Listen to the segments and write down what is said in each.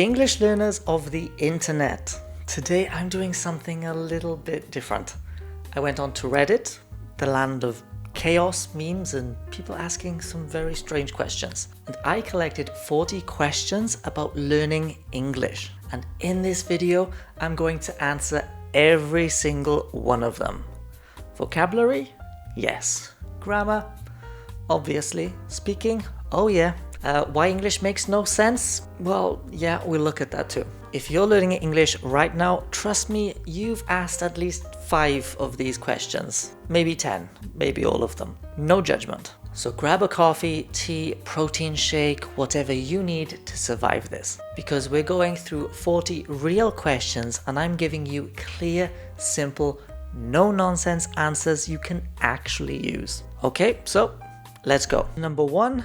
English learners of the internet. Today I'm doing something a little bit different. I went on to Reddit, the land of chaos, memes, and people asking some very strange questions. And I collected 40 questions about learning English. And in this video, I'm going to answer every single one of them. Vocabulary? Yes. Grammar? Obviously. Speaking? Oh yeah. Why English makes no sense? Well, yeah, we'll look at that too. If you're learning English right now, trust me, you've asked at least 5 of these questions. Maybe 10, maybe all of them. No judgment. So grab a coffee, tea, protein shake, whatever you need to survive this. Because we're going through 40 real questions and I'm giving you clear, simple, no-nonsense answers you can actually use. Okay, so let's go. Number 1.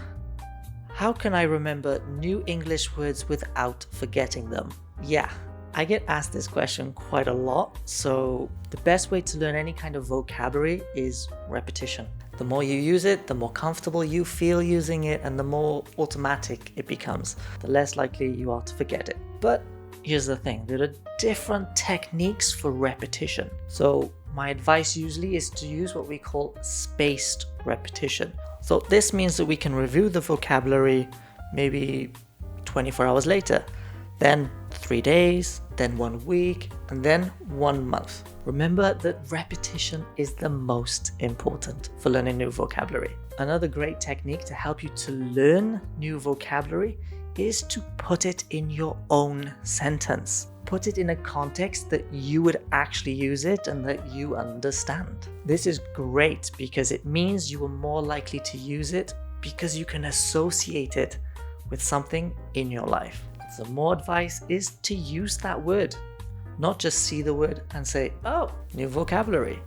How can I remember new English words without forgetting them? Yeah, I get asked this question quite a lot, so the best way to learn any kind of vocabulary is repetition. The more you use it, the more comfortable you feel using it, and the more automatic it becomes, the less likely you are to forget it. But here's the thing, there are different techniques for repetition. So my advice usually is to use what we call spaced repetition. So this means that we can review the vocabulary maybe 24 hours later, then 3 days, then 1 week, and then 1 month. Remember that repetition is the most important for learning new vocabulary. Another great technique to help you to learn new vocabulary is to put it in your own sentence. Put it in a context that you would actually use it and that you understand. This is great because it means you are more likely to use it because you can associate it with something in your life. So more advice is to use that word, not just see the word and say, oh, new vocabulary.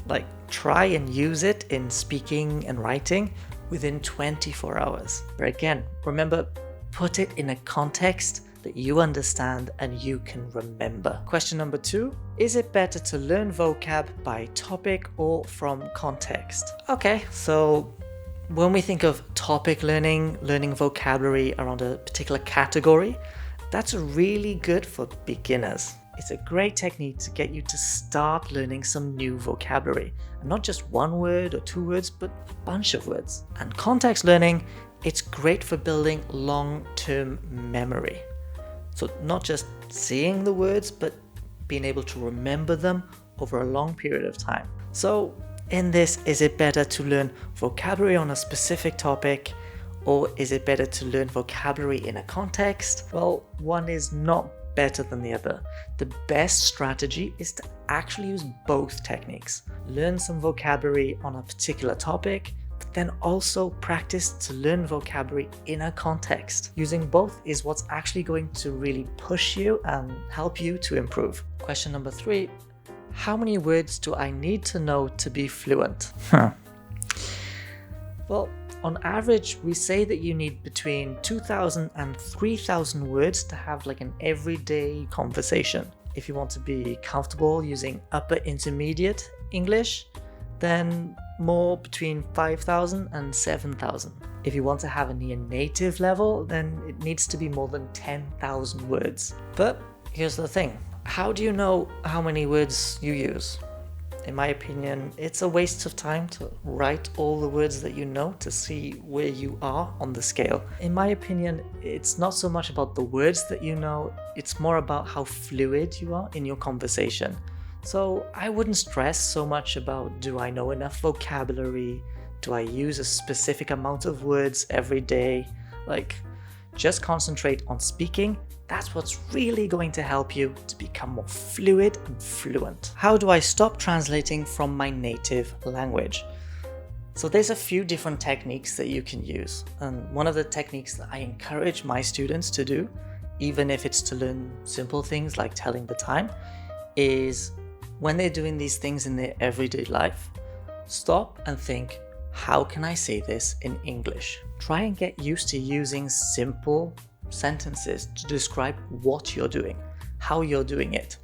Like try and use it in speaking and writing within 24 hours. But again, remember, put it in a context that you understand and you can remember. Question number 2, is it better to learn vocab by topic or from context? Okay, so when we think of topic learning vocabulary around a particular category, that's really good for beginners. It's a great technique to get you to start learning some new vocabulary. And not just 1 word or 2 words, but a bunch of words. And context learning, it's great for building long-term memory. So not just seeing the words, but being able to remember them over a long period of time. So in this, is it better to learn vocabulary on a specific topic, or is it better to learn vocabulary in a context? Well, one is not better than the other. The best strategy is to actually use both techniques. Learn some vocabulary on a particular topic, but then also practice to learn vocabulary in a context. Using both is what's actually going to really push you and help you to improve. Question number 3, how many words do I need to know to be fluent? Well, on average, we say that you need between 2,000 and 3,000 words to have like an everyday conversation. If you want to be comfortable using upper intermediate English, then more between 5,000 and 7,000. If you want to have a near native level, then it needs to be more than 10,000 words. But here's the thing, how do you know how many words you use? In my opinion, it's a waste of time to write all the words that you know to see where you are on the scale. In my opinion, it's not so much about the words that you know, it's more about how fluid you are in your conversation. So I wouldn't stress so much about, do I know enough vocabulary? Do I use a specific amount of words every day? Like, just concentrate on speaking. That's what's really going to help you to become more fluid and fluent. How do I stop translating from my native language? So there's a few different techniques that you can use. And one of the techniques that I encourage my students to do, even if it's to learn simple things like telling the time, is when they're doing these things in their everyday life, stop and think, how can I say this in English? Try and get used to using simple sentences to describe what you're doing, how you're doing it.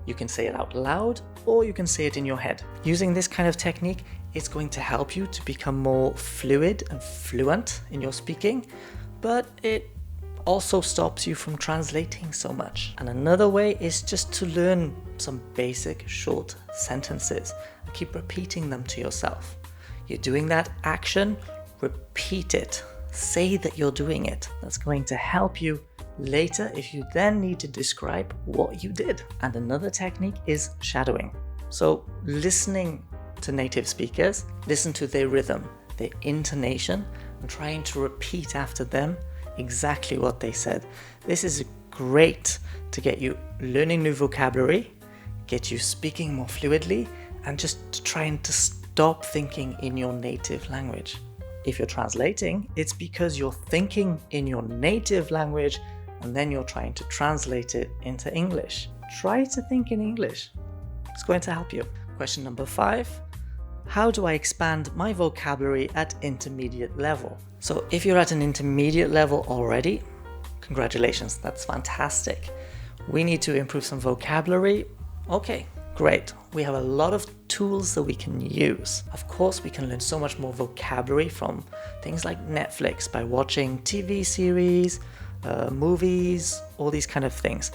You can say it out loud or you can say it in your head. Using this kind of technique, it's going to help you to become more fluid and fluent in your speaking, but it also stops you from translating so much. And another way is just to learn some basic short sentences and keep repeating them to yourself. You're doing that action, repeat it. Say that you're doing it. That's going to help you later if you then need to describe what you did. And another technique is shadowing. So listening to native speakers, listen to their rhythm, their intonation, and trying to repeat after them exactly what they said. This is great to get you learning new vocabulary, get you speaking more fluidly, and just trying to stop thinking in your native language. If you're translating, it's because you're thinking in your native language and then you're trying to translate it into English. Try to think in English. It's going to help you. Question number 5. How do I expand my vocabulary at intermediate level? So if you're at an intermediate level already, congratulations, that's fantastic. We need to improve some vocabulary. Okay, great. We have a lot of tools that we can use. Of course, we can learn so much more vocabulary from things like Netflix by watching TV series, movies, all these kind of things.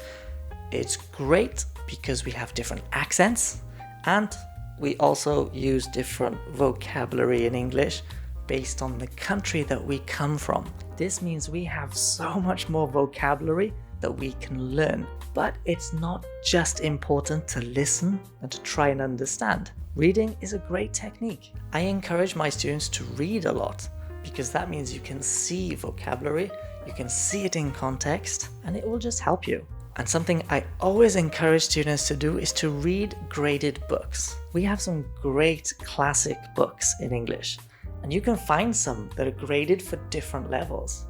It's great because we have different accents and we also use different vocabulary in English based on the country that we come from. This means we have so much more vocabulary that we can learn. But it's not just important to listen and to try and understand. Reading is a great technique. I encourage my students to read a lot because that means you can see vocabulary, you can see it in context, and it will just help you. And something I always encourage students to do is to read graded books. We have some great classic books in English, and you can find some that are graded for different levels.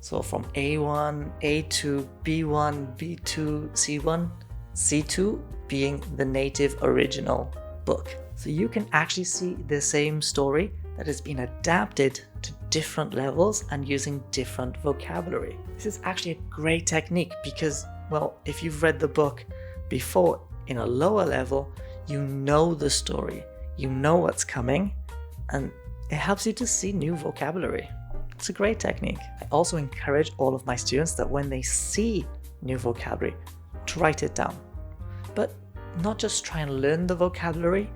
So from A1, A2, B1, B2, C1, C2 being the native original book. So you can actually see the same story that has been adapted to different levels and using different vocabulary. This is actually a great technique because, well, if you've read the book before in a lower level, you know the story, you know what's coming, and it helps you to see new vocabulary. It's a great technique. I also encourage all of my students that when they see new vocabulary, to write it down. But not just try and learn the vocabulary,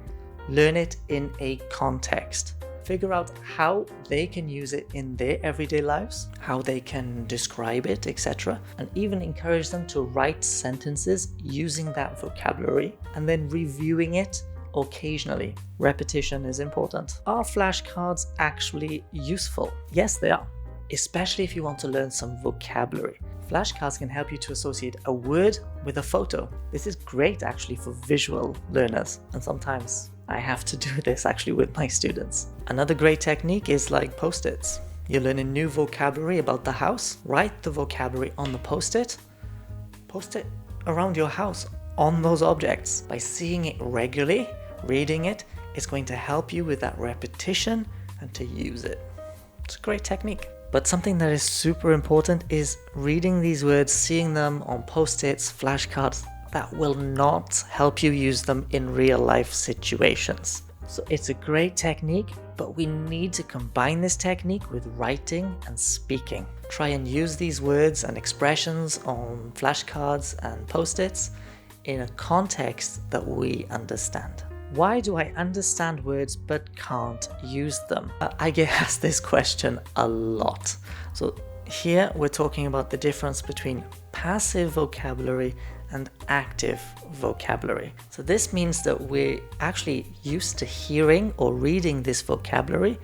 learn it in a context. Figure out how they can use it in their everyday lives, how they can describe it, etc. And even encourage them to write sentences using that vocabulary and then reviewing it occasionally. Repetition is important. Are flashcards actually useful? Yes, they are, especially if you want to learn some vocabulary. Flashcards can help you to associate a word with a photo. This is great actually for visual learners, and sometimes I have to do this actually with my students. Another great technique is like post-its. You're learning new vocabulary about the house. Write the vocabulary on the post-it. Post it around your house on those objects. By seeing it regularly, reading it, it's going to help you with that repetition and to use it. It's a great technique. But something that is super important is reading these words, seeing them on post-its, flashcards. That will not help you use them in real life situations. So it's a great technique, but we need to combine this technique with writing and speaking. Try and use these words and expressions on flashcards and post-its in a context that we understand. Why do I understand words but can't use them? I get asked this question a lot. So here we're talking about the difference between passive vocabulary and active vocabulary. So this means that we're actually used to hearing or reading this vocabulary,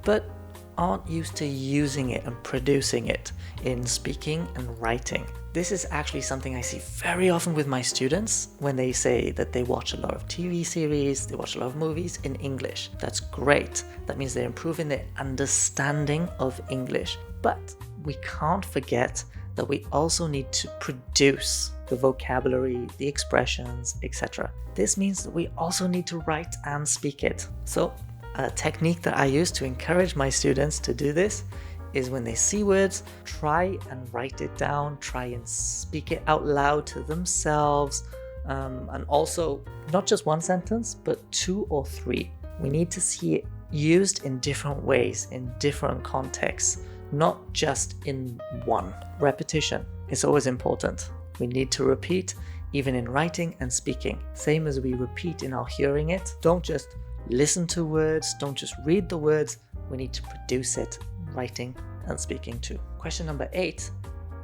but aren't used to using it and producing it in speaking and writing. This is actually something I see very often with my students when they say that they watch a lot of TV series, they watch a lot of movies in English. That's great. That means they're improving their understanding of English. But we can't forget that we also need to produce the vocabulary, the expressions, etc. This means that we also need to write and speak it. So a technique that I use to encourage my students to do this is when they see words, try and write it down, try and speak it out loud to themselves, and also not just one sentence, but 2 or 3. We need to see it used in different ways, in different contexts, not just in one. Repetition is always important. We need to repeat even in writing and speaking. Same as we repeat in our hearing it. Don't just listen to words, don't just read the words. We need to produce it, writing and speaking too. Question number 8.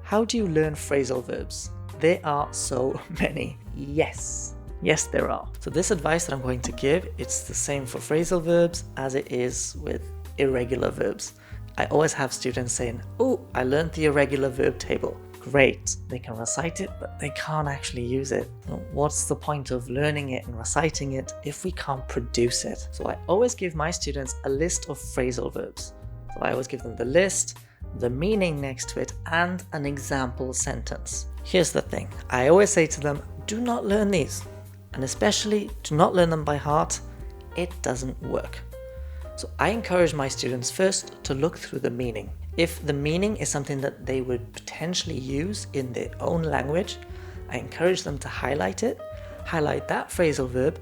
How do you learn phrasal verbs? There are so many. Yes, there are. So this advice that I'm going to give, it's the same for phrasal verbs as it is with irregular verbs. I always have students saying, oh, I learned the irregular verb table. Great, they can recite it, but they can't actually use it. What's the point of learning it and reciting it if we can't produce it? So I always give my students a list of phrasal verbs. So I always give them the list, the meaning next to it, and an example sentence. Here's the thing, I always say to them, do not learn these, and especially do not learn them by heart. It doesn't work. So I encourage my students first to look through the meaning. If the meaning is something that they would potentially use in their own language, I encourage them to highlight it, highlight that phrasal verb,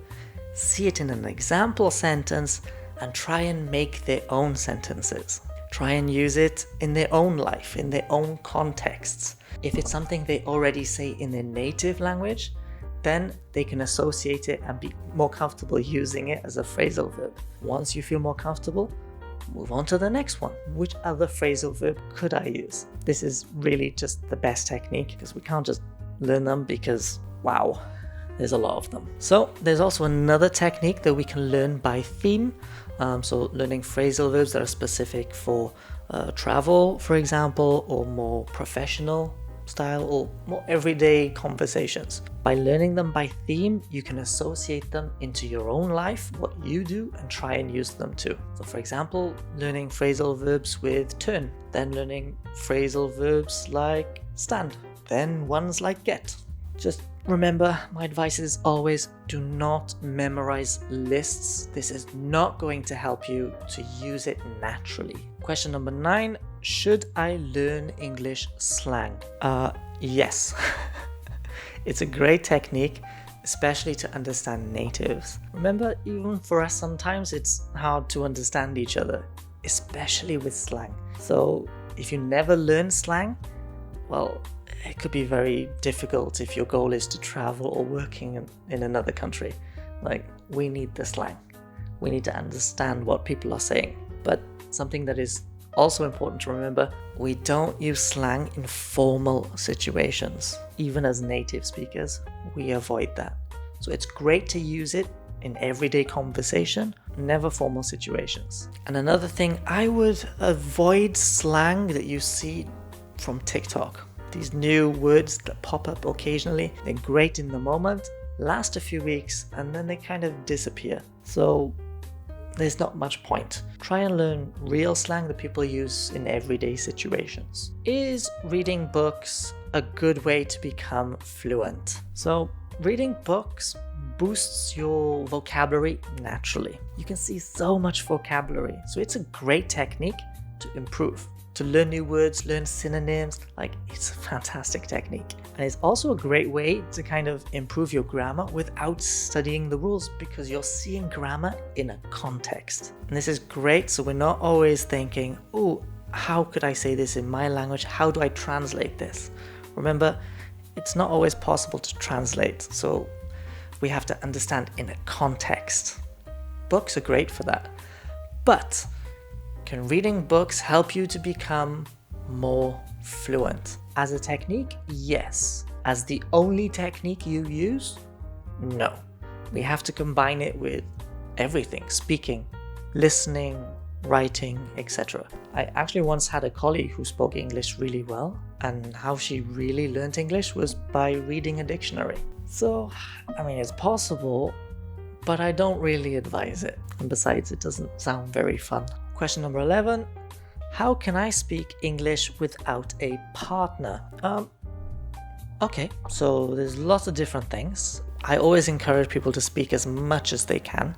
see it in an example sentence, and try and make their own sentences. Try and use it in their own life, in their own contexts. If it's something they already say in their native language, then they can associate it and be more comfortable using it as a phrasal verb. Once you feel more comfortable, move on to the next one. Which other phrasal verb could I use? This is really just the best technique because we can't just learn them because, wow, there's a lot of them. So there's also another technique that we can learn by theme. So learning phrasal verbs that are specific for travel, for example, or more professional style or more everyday conversations. By learning them by theme, you can associate them into your own life, what you do, and try and use them too. So for example, learning phrasal verbs with turn, then learning phrasal verbs like stand, then ones like get. Just remember, my advice is always do not memorize lists. This is not going to help you to use it naturally. Question number 9, should I learn English slang? Yes. It's a great technique, especially to understand natives. Remember, even for us sometimes it's hard to understand each other, especially with slang. So if you never learn slang, well, it could be very difficult if your goal is to travel or working in another country. Like, we need the slang. We need to understand what people are saying. But something that is also important to remember, we don't use slang in formal situations. Even as native speakers, we avoid that. So it's great to use it in everyday conversation, never formal situations. And another thing, I would avoid slang that you see from TikTok. These new words that pop up occasionally, they're great in the moment, last a few weeks, and then they kind of disappear. So there's not much point. Try and learn real slang that people use in everyday situations. Is reading books a good way to become fluent? So reading books boosts your vocabulary naturally. You can see so much vocabulary, so it's a great technique to improve. To learn new words, learn synonyms, like, it's a fantastic technique. And it's also a great way to kind of improve your grammar without studying the rules, because you're seeing grammar in a context. And this is great, so we're not always thinking, oh, how could I say this in my language? How do I translate this? Remember, it's not always possible to translate, so we have to understand in a context. Books are great for that. But can reading books help you to become more fluent? As a technique, yes. As the only technique you use, no. We have to combine it with everything: speaking, listening, writing, etc. I actually once had a colleague who spoke English really well, and how she really learned English was by reading a dictionary. So, I mean, it's possible, but I don't really advise it. And besides, it doesn't sound very fun. Question number 11, how can I speak English without a partner? Okay, so there's lots of different things. I always encourage people to speak as much as they can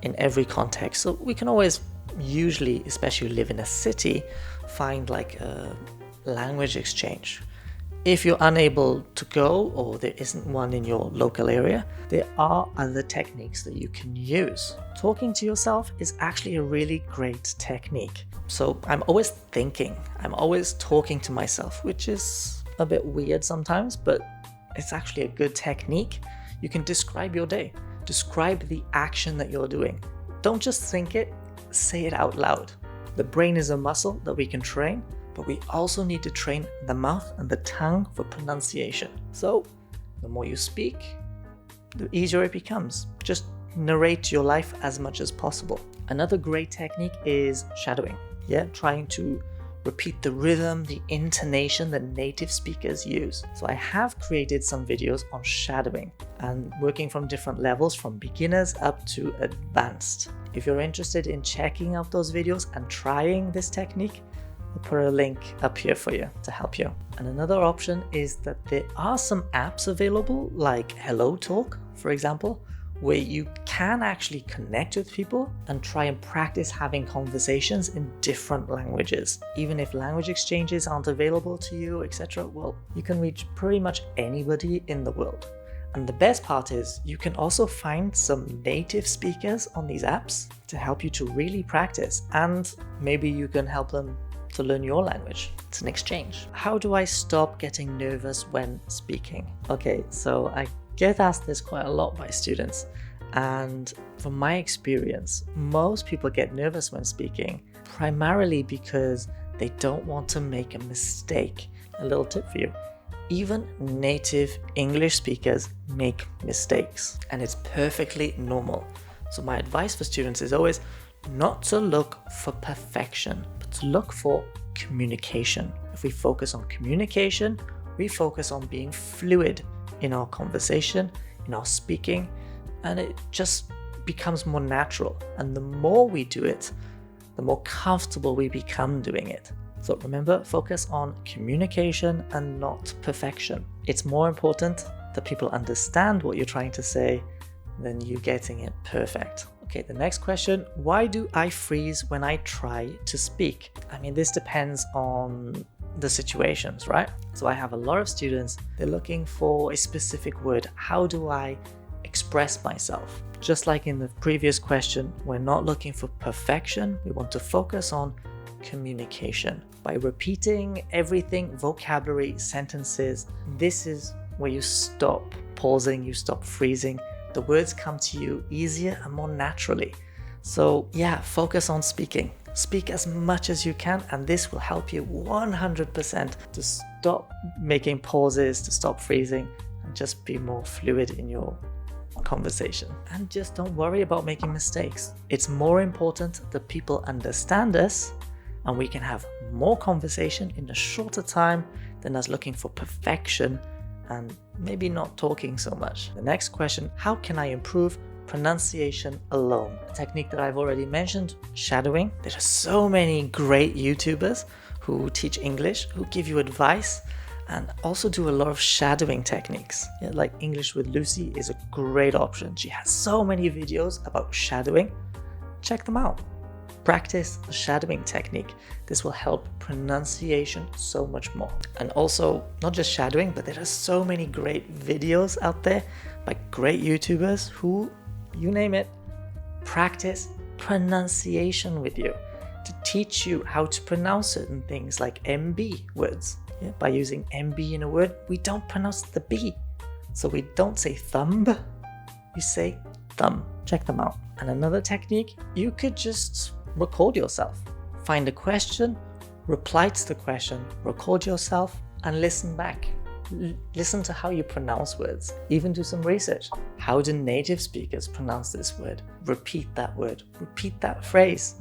in every context. So we can always, usually, especially live in a city, find like a language exchange. If you're unable to go or there isn't one in your local area, there are other techniques that you can use. Talking to yourself is actually a really great technique. So I'm always thinking, I'm always talking to myself, which is a bit weird sometimes, but it's actually a good technique. You can describe your day, describe the action that you're doing. Don't just think it, say it out loud. The brain is a muscle that we can train, but we also need to train the mouth and the tongue for pronunciation. So the more you speak, the easier it becomes. Just narrate your life as much as possible. Another great technique is shadowing. Trying to repeat the rhythm, the intonation that native speakers use. So I have created some videos on shadowing and working from different levels, from beginners up to advanced. If you're interested in checking out those videos and trying this technique, I'll put a link up here for you to help you. And another option is that there are some apps available like Hello Talk, for example, where you can actually connect with people and try and practice having conversations in different languages. Even if language exchanges aren't available to you, etc., well, you can reach pretty much anybody in the world. And the best part is you can also find some native speakers on these apps to help you to really practice, and maybe you can help them to learn your language. It's an exchange. How do I stop getting nervous when speaking? Okay, so I get asked this quite a lot by students, and from my experience, most people get nervous when speaking primarily because they don't want to make a mistake. A little tip for you: even native English speakers make mistakes, and it's perfectly normal. So my advice for students is always not to look for perfection, but to look for communication. If we focus on communication, we focus on being fluid in our conversation, in our speaking, and it just becomes more natural. And the more we do it, the more comfortable we become doing it. So remember, focus on communication and not perfection. It's more important that people understand what you're trying to say than you getting it perfect. Okay, the next question: why do I freeze when I try to speak? I mean, this depends on the situations, right? So I have a lot of students, they're looking for a specific word. How do I express myself? Just like in the previous question, we're not looking for perfection. We want to focus on communication. By repeating everything, vocabulary, sentences, this is where you stop pausing, you stop freezing. The words come to you easier and more naturally. So yeah, focus on speaking. Speak as much as you can, and this will help you 100% to stop making pauses, to stop freezing, and just be more fluid in your conversation. And just don't worry about making mistakes. It's more important that people understand us, and we can have more conversation in a shorter time than us looking for perfection and maybe not talking so much. The next question: how can I improve pronunciation alone? A technique that I've already mentioned, shadowing. There are so many great YouTubers who teach English, who give you advice and also do a lot of shadowing techniques. Like English with Lucy is a great option. She has so many videos about shadowing. Check them out. Practice the shadowing technique. This will help pronunciation so much more. And also, not just shadowing, but there are so many great videos out there by great YouTubers who, you name it, practice pronunciation with you to teach you how to pronounce certain things like MB words. By using MB in a word, we don't pronounce the B. So we don't say thumb, we say thumb. Check them out. And another technique, you could just record yourself. Find a question, reply to the question, record yourself, and listen back. Listen to how you pronounce words. Even do some research. How do native speakers pronounce this word? Repeat that word. Repeat that phrase.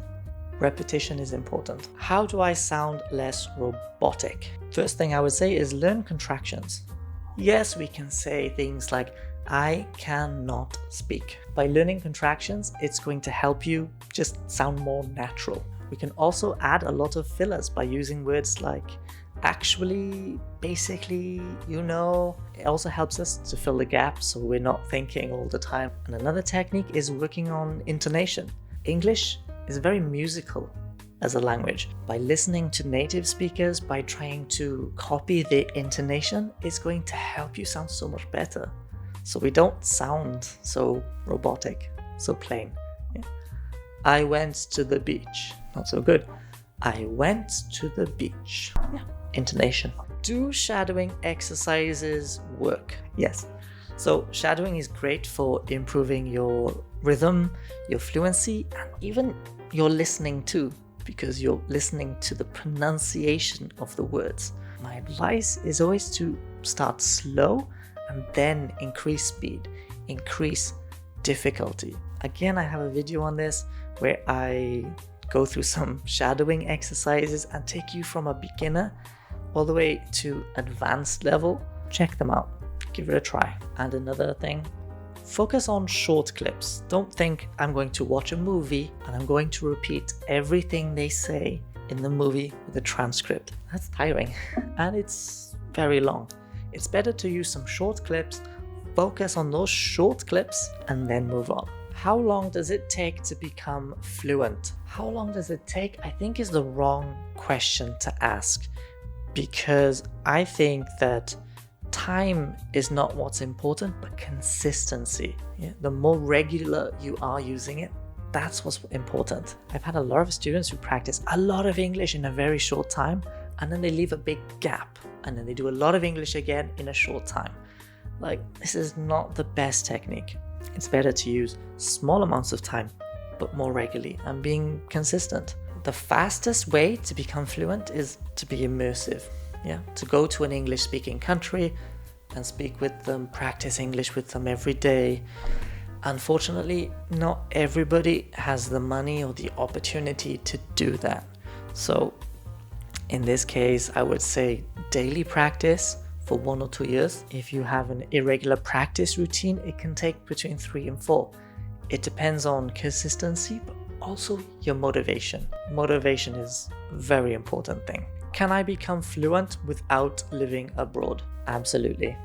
Repetition is important. How do I sound less robotic? First thing I would say is learn contractions. Yes, we can say things like I cannot speak. By learning contractions, it's going to help you just sound more natural. We can also add a lot of fillers by using words like actually, basically, you know. It also helps us to fill the gaps so we're not thinking all the time. And another technique is working on intonation. English is very musical. as a language. By listening to native speakers, by trying to copy their intonation, it's going to help you sound so much better. So we don't sound so robotic, so plain. Yeah. I went to the beach. Not so good. I went to the beach. Yeah. Intonation. Do shadowing exercises work? Yes. So shadowing is great for improving your rhythm, your fluency, and even your listening too, because you're listening to the pronunciation of the words. My advice is always to start slow and then increase speed, increase difficulty. Again, I have a video on this where I go through some shadowing exercises and take you from a beginner all the way to advanced level. Check them out. Give it a try. And another thing, focus on short clips. Don't think I'm going to watch a movie and I'm going to repeat everything they say in the movie with a transcript. That's tiring and it's very long. It's better to use some short clips, focus on those short clips, and then move on. How long does it take to become fluent? How long does it take, I think, is the wrong question to ask, because I think that time is not what's important, but consistency. Yeah? The more regular you are using it, that's what's important. I've had a lot of students who practice a lot of English in a very short time, and then they leave a big gap, and then they do a lot of English again in a short time. Like, this is not the best technique. It's better to use small amounts of time, but more regularly, and being consistent. The fastest way to become fluent is to be immersive. Yeah, to go to an English-speaking country and speak with them, practice English with them every day. Unfortunately, not everybody has the money or the opportunity to do that. So in this case, I would say daily practice for 1 or 2 years. If you have an irregular practice routine, it can take between 3 and 4. It depends on consistency, but also your motivation. Motivation is a very important thing. Can I become fluent without living abroad? Absolutely.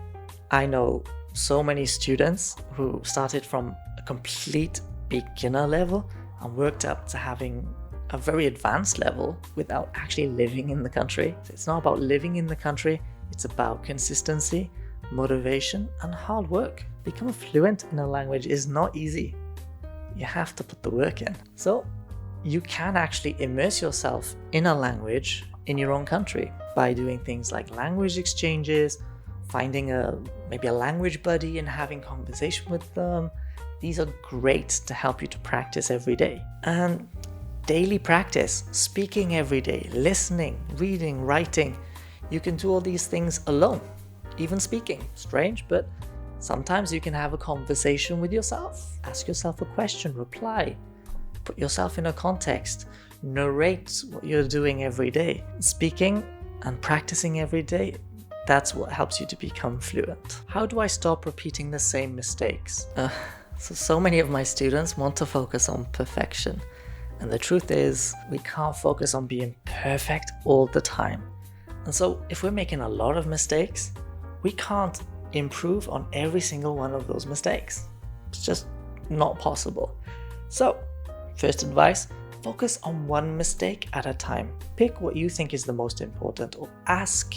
I know so many students who started from a complete beginner level and worked up to having a very advanced level without actually living in the country. It's not about living in the country, it's about consistency, motivation, and hard work. Becoming fluent in a language is not easy. You have to put the work in. So you can actually immerse yourself in a language in your own country by doing things like language exchanges, finding maybe a language buddy and having conversation with them. These are great to help you to practice every day. And daily practice, speaking every day, listening, reading, writing. You can do all these things alone, even speaking. Strange, but sometimes you can have a conversation with yourself. Ask yourself a question, reply, put yourself in a context, narrate what you're doing every day. Speaking and practicing every day, that's what helps you to become fluent. How do I stop repeating the same mistakes? So many of my students want to focus on perfection. And the truth is, we can't focus on being perfect all the time. And so if we're making a lot of mistakes, we can't improve on every single one of those mistakes. It's just not possible. So, first advice, focus on one mistake at a time. Pick what you think is the most important, or ask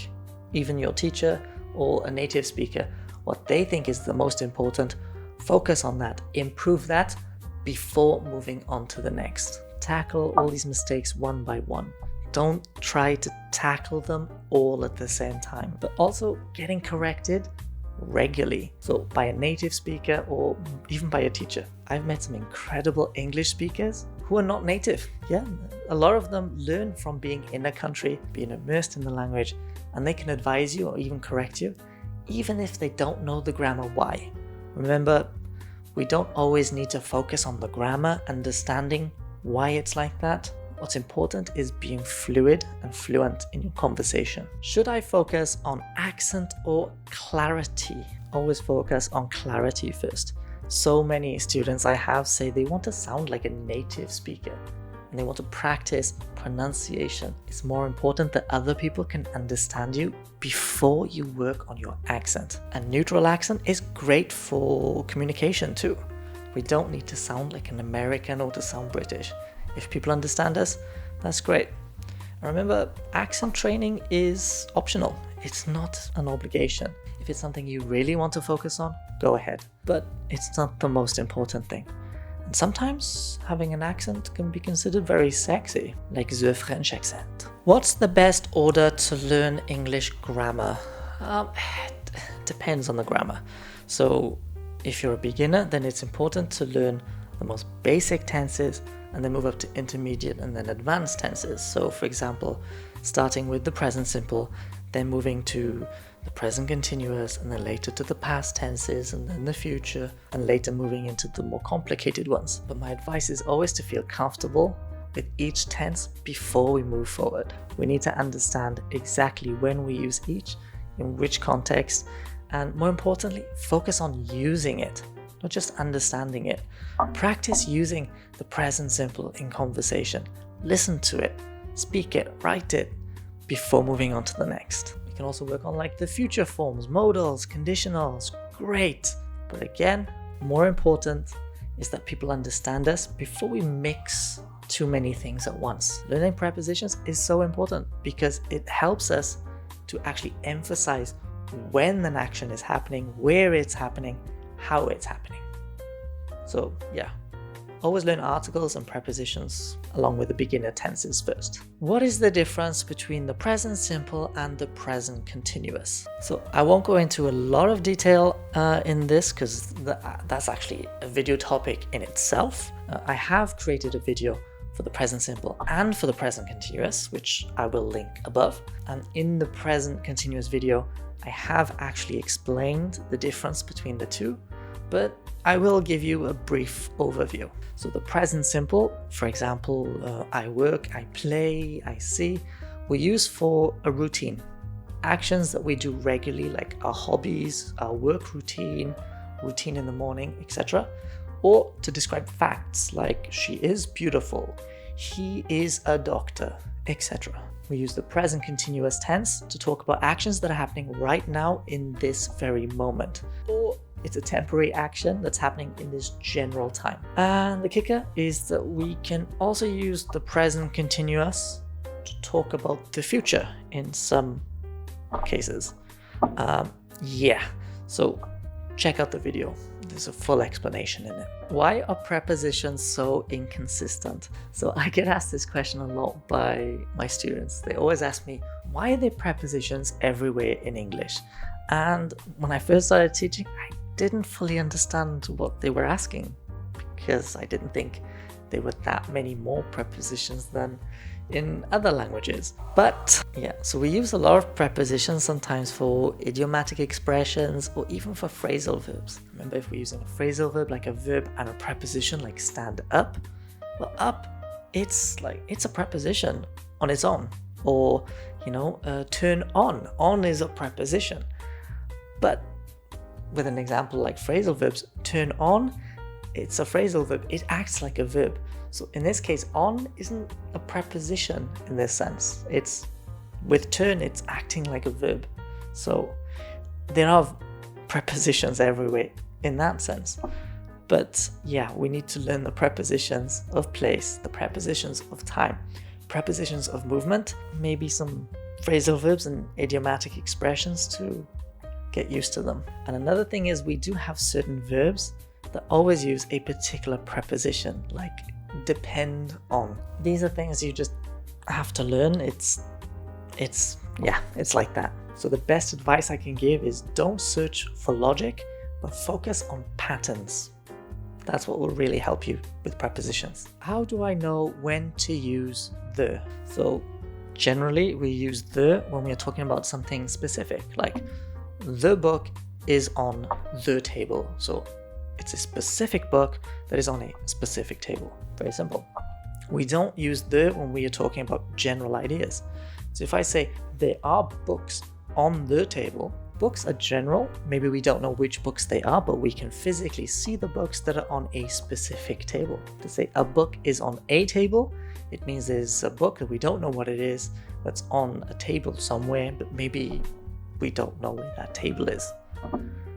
even your teacher or a native speaker what they think is the most important. Focus on that, improve that before moving on to the next. Tackle all these mistakes one by one. Don't try to tackle them all at the same time, but also getting corrected regularly. So by a native speaker or even by a teacher. I've met some incredible English speakers who are not native. Yeah, a lot of them learn from being in a country, being immersed in the language, and they can advise you or even correct you, even if they don't know the grammar why. Remember, we don't always need to focus on the grammar, understanding why it's like that. What's important is being fluid and fluent in your conversation. Should I focus on accent or clarity? Always focus on clarity first. So many students I have say they want to sound like a native speaker and they want to practice pronunciation. It's more important that other people can understand you before you work on your accent. A neutral accent is great for communication too. We don't need to sound like an American or to sound British. If people understand us, That's great. And remember, accent training is optional. It's not an obligation. If it's something you really want to focus on, go ahead. But it's not the most important thing. And sometimes having an accent can be considered very sexy, like the French accent. What's the best order to learn English grammar? It depends on the grammar. So if you're a beginner, then it's important to learn the most basic tenses and then move up to intermediate and then advanced tenses. So for example, starting with the present simple, then moving to the present continuous, and then later to the past tenses, and then the future, and later moving into the more complicated ones. But my advice is always to feel comfortable with each tense before we move forward. We need to understand exactly when we use each, in which context, and more importantly, focus on using it, not just understanding it. Practice using the present simple in conversation. Listen to it, speak it, write it, before moving on to the next. You can also work on like the future forms, modals, conditionals, great. But again, more important is that people understand us before we mix too many things at once. Learning prepositions is so important because it helps us to actually emphasize when an action is happening, where it's happening, how it's happening. So yeah, always learn articles and prepositions along with the beginner tenses first. What is the difference between the present simple and the present continuous? So I won't go into a lot of detail in this because that's actually a video topic in itself. I have created a video for the present simple and for the present continuous, which I will link above. And in the present continuous video, I have actually explained the difference between the two, but I will give you a brief overview. So the present simple, for example, I work, I play, I see, we use for a routine. Actions that we do regularly, like our hobbies, our work routine, routine in the morning, etc. Or to describe facts like she is beautiful, he is a doctor, etc. We use the present continuous tense to talk about actions that are happening right now in this very moment. Or it's a temporary action that's happening in this general time. And the kicker is that we can also use the present continuous to talk about the future in some cases. So check out the video. There's a full explanation in it. Why are prepositions so inconsistent? So I get asked this question a lot by my students. They always ask me, why are there prepositions everywhere in English? And when I first started teaching, I didn't fully understand what they were asking because I didn't think there were that many more prepositions than in other languages. But yeah, so we use a lot of prepositions sometimes for idiomatic expressions or even for phrasal verbs. Remember, if we're using a phrasal verb like a verb and a preposition like stand up, well, up, it's a preposition on its own. Or, turn on. On is a preposition. But with an example like phrasal verbs, turn on, it's a phrasal verb. It acts like a verb. So in this case, on isn't a preposition in this sense. It's with turn, it's acting like a verb. So there are prepositions everywhere in that sense. But yeah, we need to learn the prepositions of place, the prepositions of time, prepositions of movement, maybe some phrasal verbs and idiomatic expressions to get used to them. And another thing is we do have certain verbs that always use a particular preposition, like depend on. These are things you just have to learn. It's like that. So the best advice I can give is don't search for logic, but focus on patterns. That's what will really help you with prepositions. How do I know when to use the? So generally we use the when we are talking about something specific, like the book is on the table. So it's a specific book that is on a specific table. Very simple. We don't use the when we are talking about general ideas. So if I say there are books on the table, books are general. Maybe we don't know which books they are, but we can physically see the books that are on a specific table. To say a book is on a table, it means there's a book that we don't know what it is that's on a table somewhere, but maybe we don't know where that table is.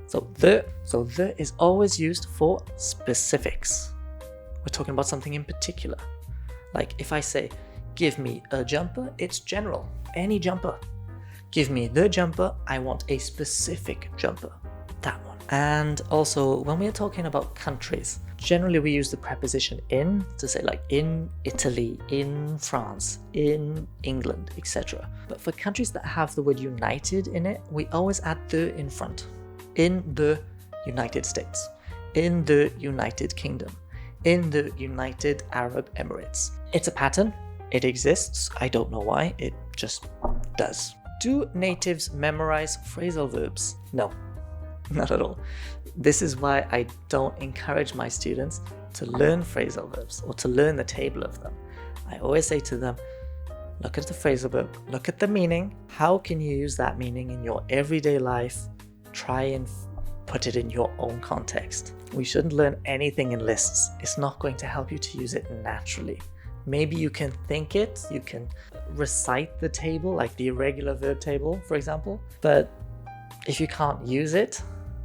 So the is always used for specifics. We're talking about something in particular. Like if I say, Give me a jumper, it's general, any jumper. Give me the jumper, I want a specific jumper, that one. And also, when we're talking about countries, generally we use the preposition in to say like in Italy, in France, in England, etc. But for countries that have the word United in it, we always add the in front. In the United States, in the United Kingdom, in the United Arab Emirates. It's a pattern, it exists, I don't know why, it just does. Do natives memorize phrasal verbs? No, not at all. This is why I don't encourage my students to learn phrasal verbs or to learn the table of them. I always say to them, look at the phrasal verb, look at the meaning. How can you use that meaning in your everyday life? Try and put it in your own context. We shouldn't learn anything in lists. It's not going to help you to use it naturally. Maybe you can think it, you can recite the table, like the irregular verb table, for example. But if you can't use it,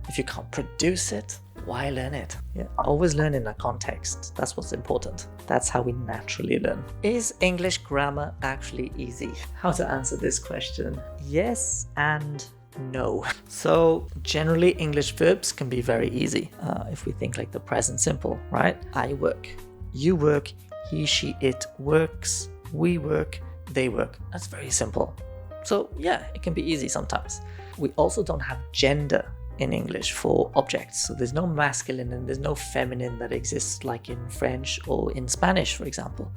if you can't produce it, why learn it? Yeah, always learn in a context. That's what's important. That's how we naturally learn. Is English grammar actually easy? How to answer this question? Yes and no. So generally English verbs can be very easy. If we think like the present simple, right? I work, you work, he, she, it works, we work, they work. That's very simple. So yeah, it can be easy sometimes. We also don't have gender in English for objects. So there's no masculine and there's no feminine that exists like in French or in Spanish, for example.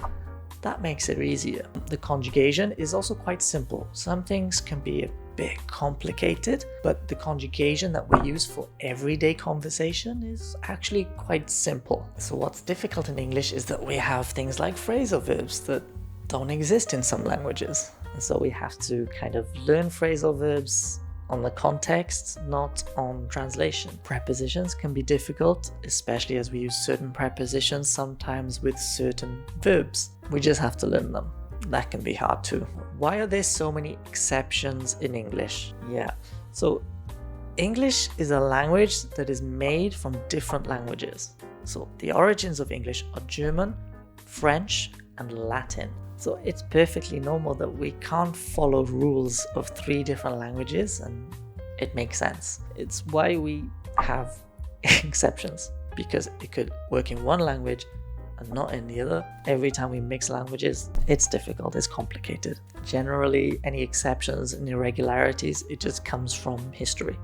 That makes it easier. The conjugation is also quite simple. Some things can be a bit complicated, but the conjugation that we use for everyday conversation is actually quite simple. So what's difficult in English is that we have things like phrasal verbs that don't exist in some languages. And so we have to kind of learn phrasal verbs on the context, not on translation. Prepositions can be difficult, especially as we use certain prepositions sometimes with certain verbs. We just have to learn them. That can be hard too. Why are there so many exceptions in English? Yeah, so English is a language that is made from different languages. So the origins of English are German, French, and Latin. So it's perfectly normal that we can't follow rules of 3 different languages, and it makes sense. It's why we have exceptions, because it could work in one language and not in the other. Every time we mix languages, it's difficult, it's complicated. Generally, any exceptions and irregularities, it just comes from history.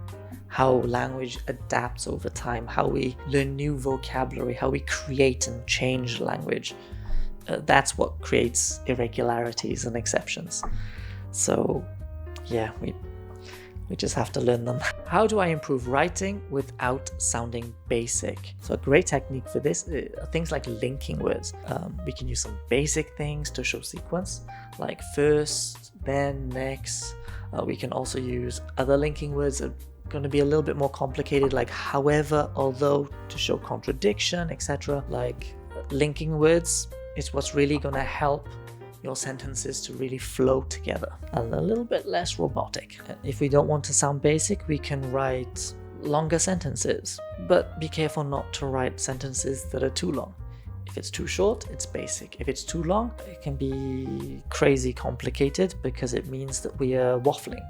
How language adapts over time, how we learn new vocabulary, how we create and change language. That's what creates irregularities and exceptions. So yeah, we just have to learn them. How do I improve writing without sounding basic? So a great technique for this are things like linking words. We can use some basic things to show sequence, like first, then, next. We can also use other linking words that are going to be a little bit more complicated, like however, although, to show contradiction, etc. Like linking words is what's really going to help your sentences to really flow together and a little bit less robotic. If we don't want to sound basic, we can write longer sentences, but be careful not to write sentences that are too long. If it's too short, it's basic. If it's too long, it can be crazy complicated because it means that we are waffling.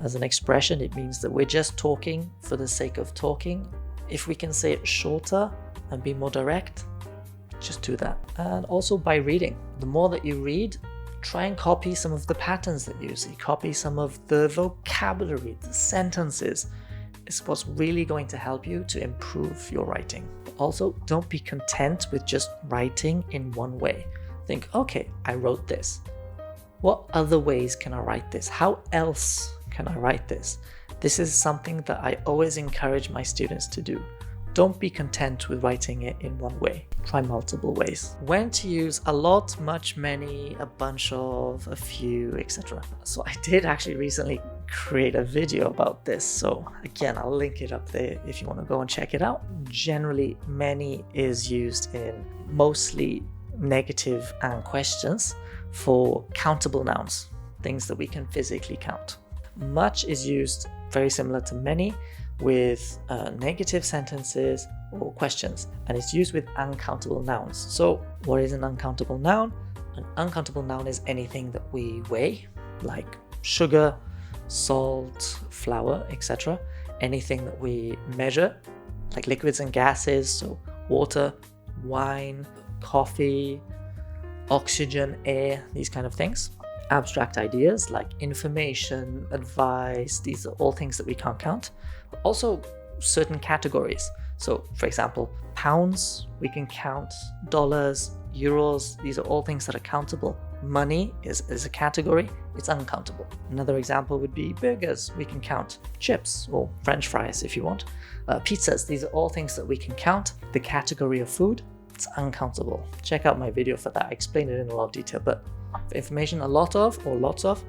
As an expression, it means that we're just talking for the sake of talking. If we can say it shorter and be more direct, just do that. And also by reading. The more that you read, try and copy some of the patterns that you see. Copy some of the vocabulary, the sentences. It's what's really going to help you to improve your writing. Also, don't be content with just writing in one way. Think, okay, I wrote this. What other ways can I write this? How else can I write this? This is something that I always encourage my students to do. Don't be content with writing it in one way. Try multiple ways. When to use a lot, much, many, a bunch of, a few, etc. So I did actually recently create a video about this. So again, I'll link it up there if you want to go and check it out. Generally, many is used in mostly negative and questions for countable nouns, things that we can physically count. Much is used very similar to many with negative sentences or questions, and it's used with uncountable nouns. So what is an uncountable noun? An uncountable noun is anything that we weigh, like sugar, salt, flour, etc. Anything that we measure, like liquids and gases, so water, wine, coffee, oxygen, air, these kind of things. Abstract ideas like information, advice, these are all things that we can't count. Also, certain categories. So, for example, pounds, we can count, dollars, euros, these are all things that are countable. Money is a category, it's uncountable. Another example would be burgers, we can count. Chips or French fries if you want. Pizzas, these are all things that we can count. The category of food, it's uncountable. Check out my video for that, I explain it in a lot of detail, but for information, a lot of or lots of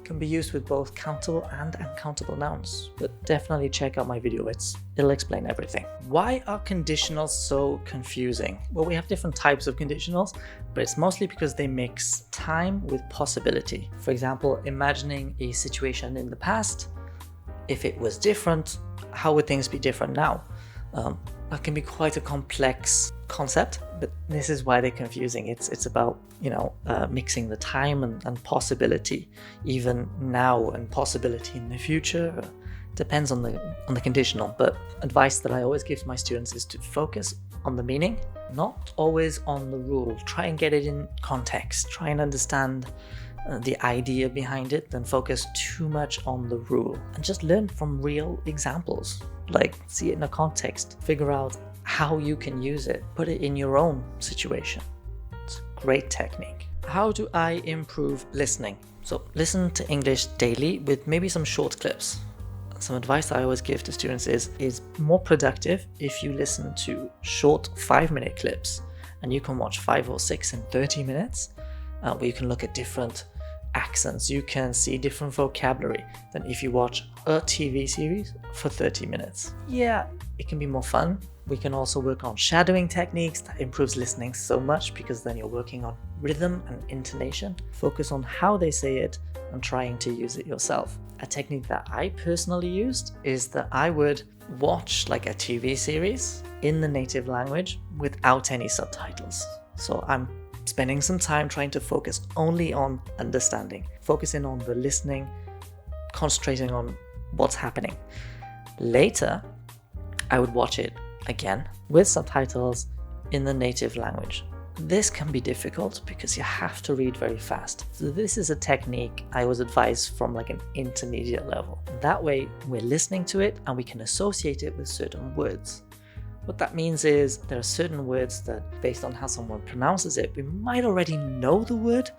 can be used with both countable and uncountable nouns, but definitely check out my video, it'll explain everything. Why are conditionals so confusing? Well, we have different types of conditionals, but it's mostly because they mix time with possibility. For example, imagining a situation in the past, if it was different, how would things be different now? That can be quite a complex concept, but this is why they're confusing. It's about, mixing the time and possibility, even now, and possibility in the future. Depends on the conditional, but advice that I always give to my students is to focus on the meaning, not always on the rule. Try and get it in context. Try and understand the idea behind it, then focus too much on the rule. And just learn from real examples. Like, see it in a context. Figure out how you can use it. Put it in your own situation. It's a great technique. How do I improve listening? So listen to English daily with maybe some short clips. Some advice I always give to students is more productive if you listen to short 5-minute clips, and you can watch 5 or 6 in 30 minutes, where you can look at different accents, you can see different vocabulary than if you watch a TV series for 30 minutes. Yeah, it can be more fun. We can also work on shadowing techniques that improves listening so much, because then you're working on rhythm and intonation. Focus on how they say it and trying to use it yourself. A technique that I personally used is that I would watch like a TV series in the native language without any subtitles. So I'm spending some time trying to focus only on understanding, focusing on the listening, concentrating on what's happening. Later, I would watch it again with subtitles in the native language. This can be difficult because you have to read very fast. So this is a technique I was advised from like an intermediate level. That way we're listening to it and we can associate it with certain words. What that means is there are certain words that, based on how someone pronounces it, we might already know the word,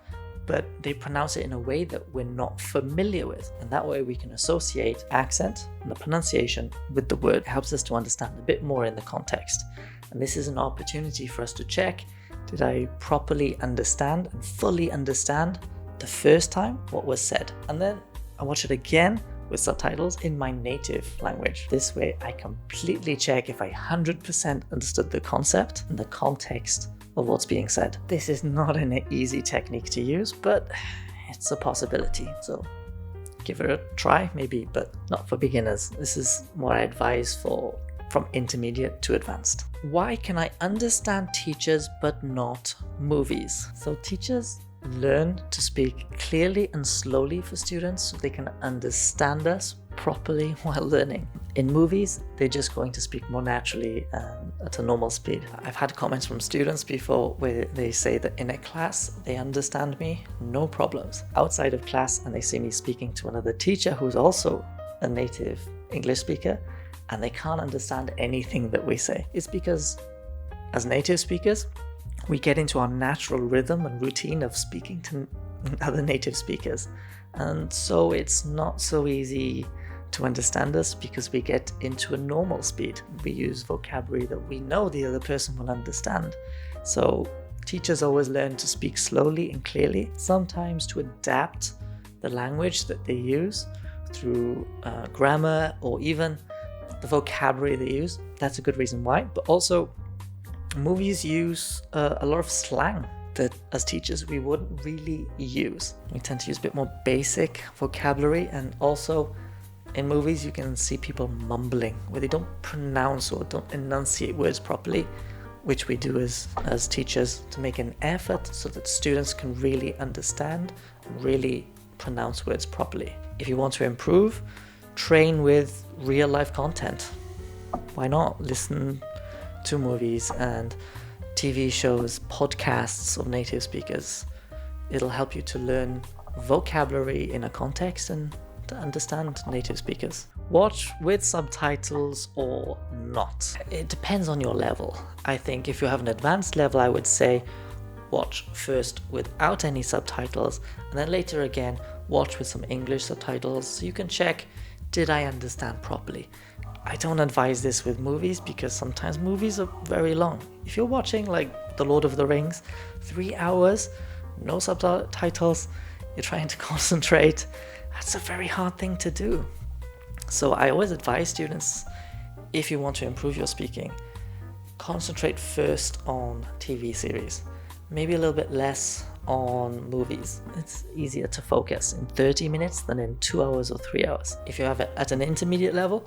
but they pronounce it in a way that we're not familiar with. And that way we can associate accent and the pronunciation with the word. It helps us to understand a bit more in the context. And this is an opportunity for us to check, did I properly understand and fully understand the first time what was said? And then I watch it again with subtitles in my native language. This way I completely check if I 100% understood the concept and the context of what's being said. This is not an easy technique to use, but it's a possibility. So give it a try maybe, but not for beginners. This is what I advise for from intermediate to advanced. Why can I understand teachers but not movies? So teachers learn to speak clearly and slowly for students so they can understand us properly while learning. In movies, they're just going to speak more naturally and at a normal speed. I've had comments from students before where they say that in a class, they understand me, no problems. Outside of class, and they see me speaking to another teacher who's also a native English speaker, and they can't understand anything that we say. It's because as native speakers, we get into our natural rhythm and routine of speaking to other native speakers. And so it's not so easy to understand us because we get into a normal speed. We use vocabulary that we know the other person will understand. So teachers always learn to speak slowly and clearly, sometimes to adapt the language that they use through grammar or even the vocabulary they use. That's a good reason why. But also, movies use a lot of slang that as teachers we wouldn't really use. We tend to use a bit more basic vocabulary, and also in movies you can see people mumbling where they don't pronounce or don't enunciate words properly, which we do as teachers to make an effort so that students can really understand and really pronounce words properly. If you want to improve, train with real life content. Why not listen to movies and TV shows, podcasts of native speakers? It'll help you to learn vocabulary in a context and to understand native speakers. Watch with subtitles or not. It depends on your level. I think if you have an advanced level, I would say watch first without any subtitles, and then later again watch with some English subtitles so you can check, did I understand properly? I don't advise this with movies because sometimes movies are very long. If you're watching like The Lord of the Rings, 3 hours, no subtitles, you're trying to concentrate, that's a very hard thing to do. So I always advise students, if you want to improve your speaking, concentrate first on TV series, maybe a little bit less on movies. It's easier to focus in 30 minutes than in 2 hours or 3 hours. If you have it at an intermediate level,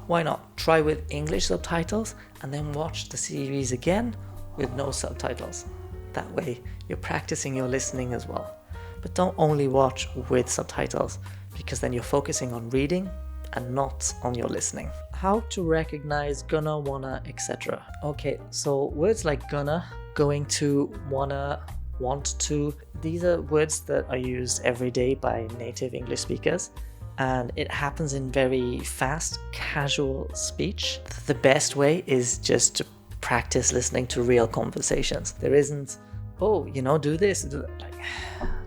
why not try with English subtitles and then watch the series again with no subtitles. That way you're practicing your listening as well. But don't only watch with subtitles, because then you're focusing on reading and not on your listening. How to recognize gonna, wanna, etc. Okay, so words like gonna, going to, wanna, want to, these are words that are used every day by native English speakers, and it happens in very fast, casual speech. The best way is just to practice listening to real conversations. There isn't, oh, do this, do that. Like,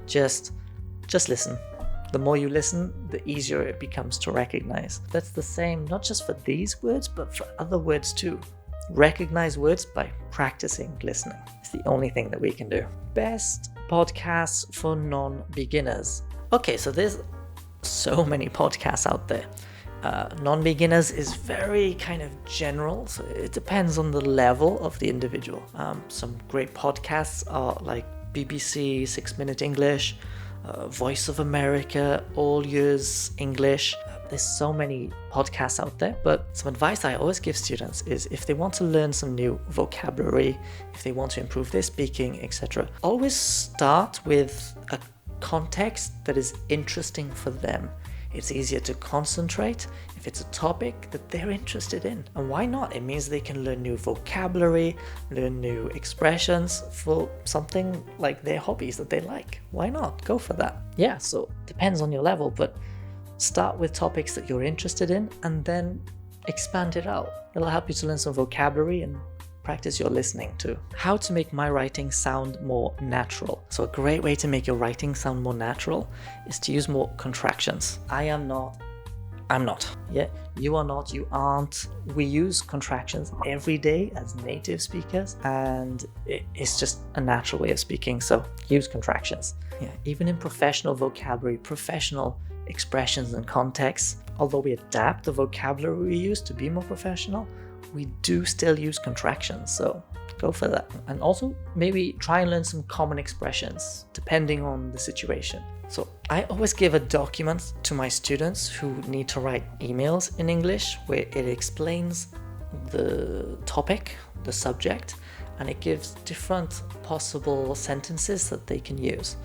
just listen. The more you listen, the easier it becomes to recognize. That's the same not just for these words, but for other words too. Recognize words by practicing listening. It's the only thing that we can do. Best podcasts for non-beginners. Okay, so there's so many podcasts out there. Non-beginners is very kind of general, so it depends on the level of the individual. Some great podcasts are like BBC 6 Minute English, Voice of America, All Years English. There's so many podcasts out there, but some advice I always give students is if they want to learn some new vocabulary, if they want to improve their speaking, etc., always start with a context that is interesting for them. It's easier to concentrate if it's a topic that they're interested in. And why not? It means they can learn new vocabulary, learn new expressions for something like their hobbies that they like. Why not? Go for that. Yeah, so depends on your level, but start with topics that you're interested in and then expand it out. It'll help you to learn some vocabulary and practice your listening too. How to make my writing sound more natural. So a great way to make your writing sound more natural is to use more contractions. I am not, I'm not. Yeah, you are not, you aren't. We use contractions every day as native speakers, and it's just a natural way of speaking, so use contractions. Yeah, even in professional vocabulary, professional expressions and contexts, although we adapt the vocabulary we use to be more professional, we do still use contractions, so go for that. And also maybe try and learn some common expressions depending on the situation. So I always give a document to my students who need to write emails in English where it explains the topic, the subject, and it gives different possible sentences that they can use.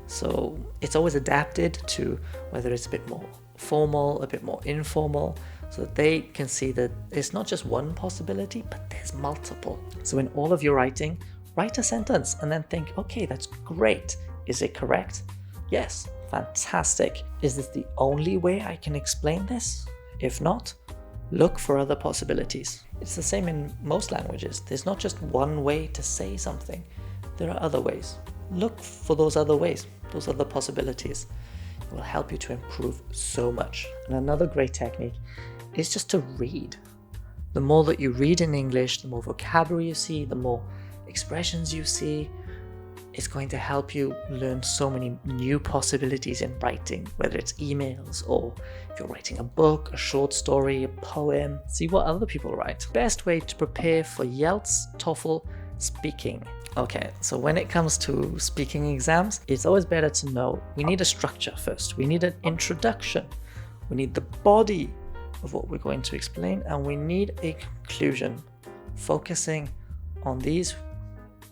So it's always adapted to whether it's a bit more formal, a bit more informal, so that they can see that it's not just one possibility, but there's multiple. So in all of your writing, write a sentence and then think, okay, that's great. Is it correct? Yes, fantastic. Is this the only way I can explain this? If not, look for other possibilities. It's the same in most languages. There's not just one way to say something. There are other ways. Look for those other ways, those other possibilities. It will help you to improve so much. And another great technique is just to read. The more that you read in English, the more vocabulary you see, the more expressions you see, it's going to help you learn so many new possibilities in writing, whether it's emails or if you're writing a book, a short story, a poem. See what other people write. Best way to prepare for IELTS, TOEFL, speaking. Okay, so when it comes to speaking exams, it's always better to know we need a structure first. We need an introduction. We need the body of what we're going to explain, and we need a conclusion, focusing on these,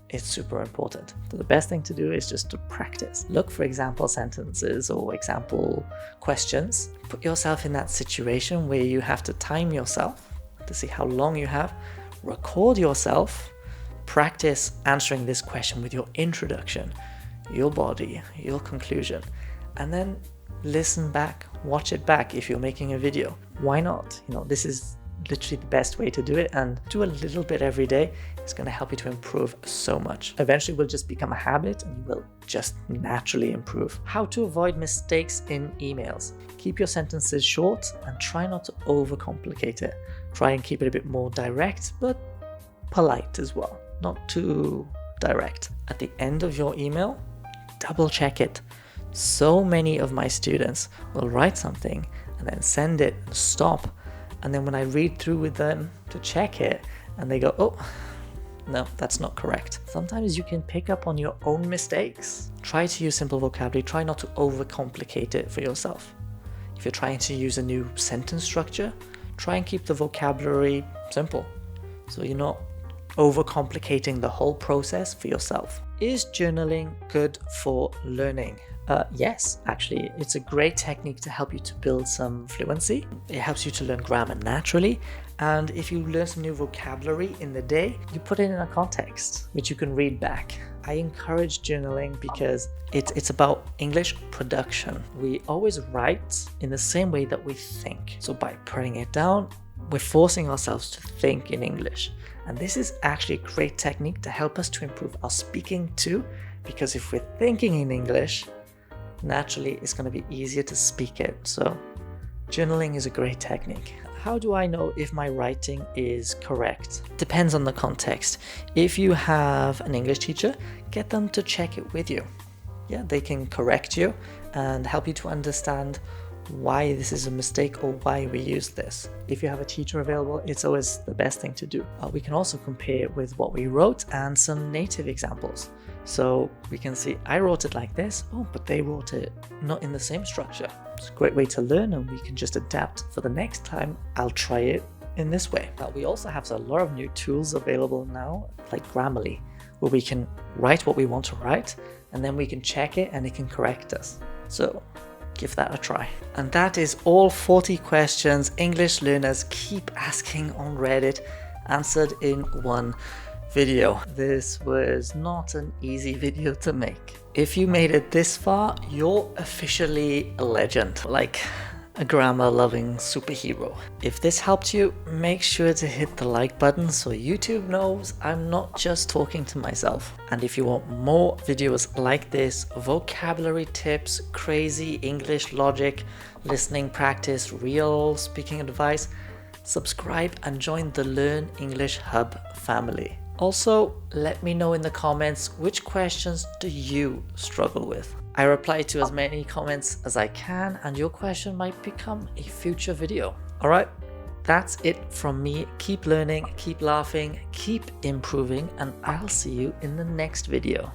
it's super important. So the best thing to do is just to practice. Look for example sentences or example questions. Put yourself in that situation where you have to time yourself to see how long you have. Record yourself. Practice answering this question with your introduction, your body, your conclusion, and then listen back, watch it back if you're making a video. Why not? This is literally the best way to do it, and do a little bit every day. It's going to help you to improve so much. Eventually it will just become a habit and you will just naturally improve. How to avoid mistakes in emails. Keep your sentences short and try not to overcomplicate it. Try and keep it a bit more direct, but polite as well. Not too direct. At the end of your email, double check it. So many of my students will write something and then send it and stop. And then when I read through with them to check it, and they go, oh, no, that's not correct. Sometimes you can pick up on your own mistakes. Try to use simple vocabulary. Try not to overcomplicate it for yourself. If you're trying to use a new sentence structure, try and keep the vocabulary simple, so you're not overcomplicating the whole process for yourself. Is journaling good for learning? Yes, actually, it's a great technique to help you to build some fluency. It helps you to learn grammar naturally. And if you learn some new vocabulary in the day, you put it in a context, which you can read back. I encourage journaling because it's about English production. We always write in the same way that we think. So by putting it down, we're forcing ourselves to think in English. And this is actually a great technique to help us to improve our speaking too, because if we're thinking in English, naturally it's going to be easier to speak it. So journaling is a great technique. How do I know if my writing is correct? Depends on the context. If you have an English teacher, get them to check it with you. Yeah, they can correct you and help you to understand why this is a mistake or why we use this. If you have a teacher available, it's always the best thing to do. We can also compare it with what we wrote and some native examples. So we can see, I wrote it like this, but they wrote it not in the same structure. It's a great way to learn, and we can just adapt for the next time. I'll try it in this way. We also have a lot of new tools available now, like Grammarly, where we can write what we want to write, and then we can check it and it can correct us. So give that a try. And that is all 40 questions English learners keep asking on Reddit, answered in one video. This was not an easy video to make. If you made it this far, you're officially a legend, like a grammar-loving superhero. If this helped you, make sure to hit the like button so YouTube knows I'm not just talking to myself. And if you want more videos like this, vocabulary tips, crazy English logic, listening practice, real speaking advice, subscribe and join the Learn English Hub family. Also, let me know in the comments which questions do you struggle with. I reply to as many comments as I can, and your question might become a future video. Alright, that's it from me. Keep learning, keep laughing, keep improving, and I'll see you in the next video.